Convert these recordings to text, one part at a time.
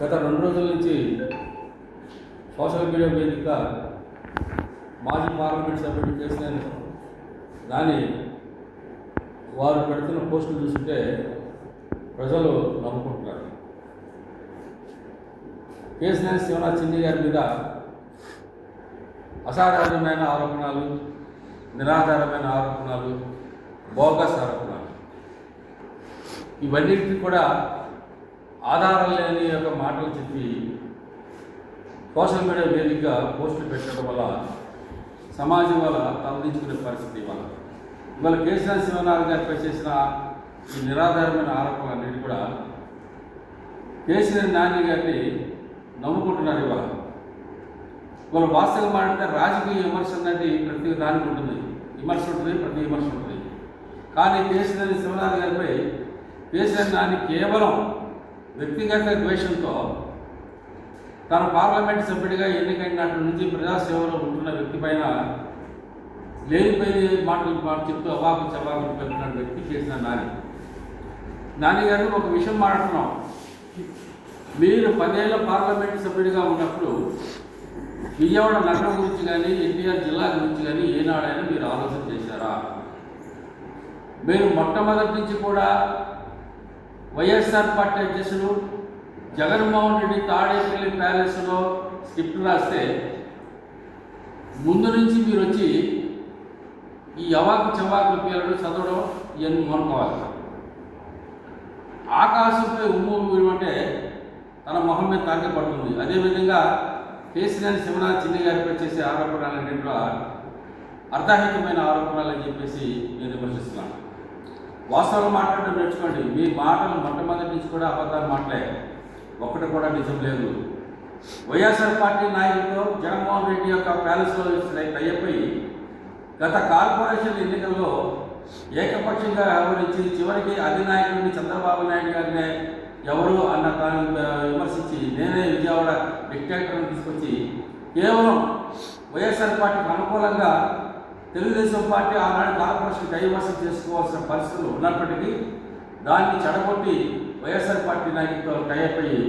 గత 2 రోజుల నుంచి సోషల్ మీడియా వేదిక మాజీ పార్లమెంట్ సభ్యుడు కేసీఆర్ దాని వారు పెడుతున్న పోస్టులు చూస్తుంటే ప్రజలు నమ్ముకుంటున్నారు. కేసీఆర్ శివనాథ్ చిన్ని గారి మీద అసాధారణమైన ఆరోపణలు, నిరాధారమైన ఆరోపణలు, బోగస్ ఆరోపణలు, ఇవన్నిటికీ కూడా ఆధారం లేని యొక్క మాటలు చెప్పి సోషల్ మీడియా వేదికగా పోస్టులు పెట్టడం వల్ల సమాజం వల్ల తలదించుకునే పరిస్థితి ఇవాళ కేసీఆర్ శివనాథ్ గారిపై చేసిన ఈ నిరాధారమైన ఆరోపణలన్నిటి కూడా కేసీఆర్ నాని గారిని నమ్ముకుంటున్నారు. ఇవాళ వాస్తవం మాట్లాడితే రాజకీయ విమర్శ అనేది ప్రతి దానికి ఉంటుంది, విమర్శ ఉంటుంది, ప్రతి విమర్శ ఉంటుంది. కానీ కేసీఆర్ శివనాథ్ గారిపై కేసీఆర్ నాని కేవలం వ్యక్తిగత ద్వేషంతో తన పార్లమెంట్ సభ్యుడిగా ఎన్నికైనటి నుంచి ప్రజాసేవలో ఉంటున్న వ్యక్తి పైన లేనిపోయి మాటలు చెప్తూ అవాకు చవాకు పెడుతున్న వ్యక్తి కేసీఆర్ నాని గారు ఒక విషయం మాట్లాడుతున్నాం. మీరు 10 ఏళ్ళ పార్లమెంట్ సభ్యుడిగా ఉన్నప్పుడు విజయవాడ నగరం గురించి కానీ ఎన్టీఆర్ జిల్లా గురించి కానీ ఏనాడైనా మీరు ఆలోచన చేశారా? మీరు మొట్టమొదటి నుంచి కూడా వైఎస్ఆర్ పార్టీ అధ్యక్షులు జగన్మోహన్ రెడ్డి తాడేపల్లి ప్యాలెస్లో స్క్రిప్ట్ రాస్తే ముందు నుంచి మీరు వచ్చి ఈ అవాకు చవాకు పేర్లు చదవడం ఇవన్నీ మొనుకోవాలి. ఆకాశంపై ఉమ్ము అంటే తన మొహం మీద తాకే పడుతుంది. అదేవిధంగా కేసీఆర్ శివనాథ్ చిన్ని గారిపై చేసే ఆరోపణలన్నింటి కూడా అర్ధహితమైన ఆరోపణలు అని చెప్పేసి నేను విమర్శిస్తున్నాను. వాస్తవం మాట్లాడడం నేర్చుకోండి. మీ మాటలు మొట్టమొదటి నుంచి కూడా అబద్ధాలు మాటలే, ఒక్కటి కూడా నిజం లేదు. వైఎస్ఆర్ పార్టీ నాయకులతో జగన్మోహన్ రెడ్డి యొక్క ప్యాలెస్లో టైఅయి గత కార్పొరేషన్ ఎన్నికల్లో ఏకపక్షంగా వ్యవహరించి చివరికి అధినాయకుడిని చంద్రబాబు నాయుడు గారినే ఎవరు అన్న దాన్ని విమర్శించి నేనే విజయవాడ డిక్టేటర్ని తీసుకొచ్చి కేవలం వైఎస్ఆర్ పార్టీకి అనుకూలంగా తెలుగుదేశం పార్టీ ఆనాడు కార్పొరేషన్ కైవసం చేసుకోవాల్సిన పరిస్థితులు ఉన్నప్పటికీ దాన్ని చెడగొట్టి వైఎస్ఆర్ పార్టీ నాయకులతో టైఅయి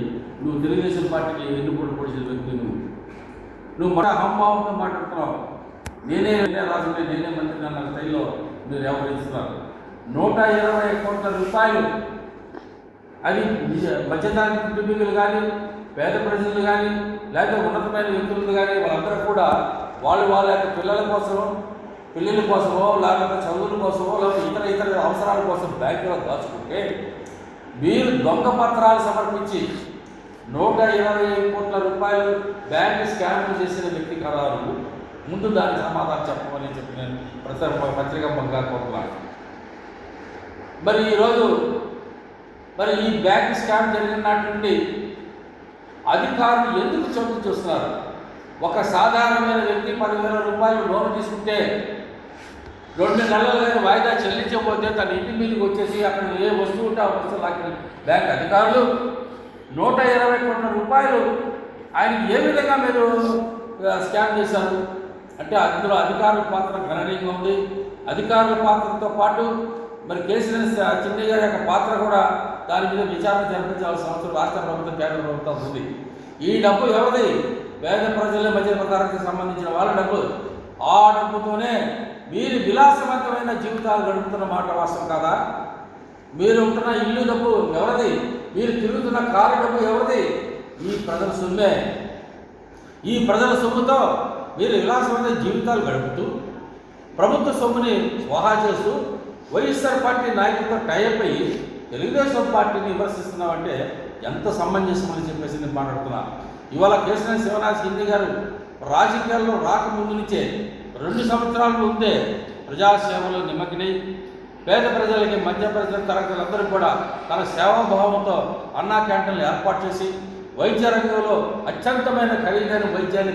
నువ్వు తెలుగుదేశం పార్టీకి ఎన్నుకోడు పొడిచిన వ్యక్తి నువ్వు మన హంభావంతో మాట్లాడుతున్నావు. నేనే రాజునే, నేనే మంత్రి అన్న స్థాయిలో మీరు వ్యవహరిస్తున్నారు. 120 కోట్ల రూపాయలు అది మధ్యతరగతి కుటుంబీకులు కానీ, పేద ప్రజలు కానీ, లేకపోతే ఉన్నతమైన వ్యక్తులు కానీ వాళ్ళందరూ కూడా వాళ్ళ యొక్క పిల్లల కోసమో, పెళ్ళిళ్ళ కోసమో, లేకపోతే చదువుల కోసమో, లేకపోతే ఇతర అవసరాల కోసం బ్యాంకులో దాచుకుంటే మీరు దొంగ పత్రాలు సమర్పించి 120 కోట్ల రూపాయలు బ్యాంకు స్కామ్లు చేసిన వ్యక్తి కదా ముందు దానికి సమాధానం చెప్పమని చెప్పి నేను పత్రికా బంగా కోరుతున్నాను. మరి ఈరోజు ఈ బ్యాంక్ స్కామ్ జరిగిన నాటి నుండి అధికారులు ఎందుకు చోటు చూస్తున్నారు? ఒక సాధారణమైన వ్యక్తి 10,000 రూపాయలు లోన్ తీసుకుంటే 2 నెలలు కానీ వాయిదా చెల్లించకపోతే తన ఇంటి మీదకి వచ్చేసి అక్కడ ఏ వస్తువు ఉంటే ఆ వస్తువు లాక్కిన బ్యాంక్ అధికారులు 120 కోట్ల రూపాయలు ఆయన ఏ విధంగా మీరు స్కామ్ చేశారు అంటే అందులో అధికారుల పాత్ర గణనీయంగా ఉంది. అధికారుల పాత్రతో పాటు మరి కేసీఆర్ చిన్ని గారి యొక్క పాత్ర కూడా దాని మీద విచారణ జరిపించాల్సిన అవసరం రాష్ట్ర ప్రభుత్వం, కేంద్ర ప్రభుత్వం ఉంది. ఈ డబ్బు ఎవరిది? పేద ప్రజల మధ్య ప్రకారానికి సంబంధించిన వాళ్ళ డబ్బు. ఆ డబ్బుతోనే మీరు విలాసవంతమైన జీవితాలు గడుపుతున్న మాట వాస్తవం కాదా? మీరు ఉంటున్న ఇల్లు డబ్బు ఎవరిది? మీరు తిరుగుతున్న కారు డబ్బు ఎవరిది? ఈ ప్రజల సొమ్మే. ఈ ప్రజల సొమ్ముతో మీరు విలాసవంతమైన జీవితాలు గడుపుతూ ప్రభుత్వ సొమ్ముని స్వాహా చేస్తూ వైఎస్ఆర్ పార్టీ నాయకులతో టైఅప్ అయ్యి తెలుగుదేశం పార్టీని విమర్శిస్తున్నామంటే ఎంత సమంజసమని చెప్పేసి నేను మాట్లాడుతున్నా. ఇవాళ కేసీఆర్ శివనాథ్ చిన్ని గారు రాజకీయాల్లో రాకముందు నుంచే 2 సంవత్సరాల ముందే ప్రజాసేవలో నిమగ్నై పేద ప్రజలకి, మధ్య తరగతులందరూ కూడా తన సేవాభావంతో అన్నా క్యాంటీన్లు ఏర్పాటు చేసి వైద్య రంగంలో అత్యంతమైన ఖరీదైన వైద్యాన్ని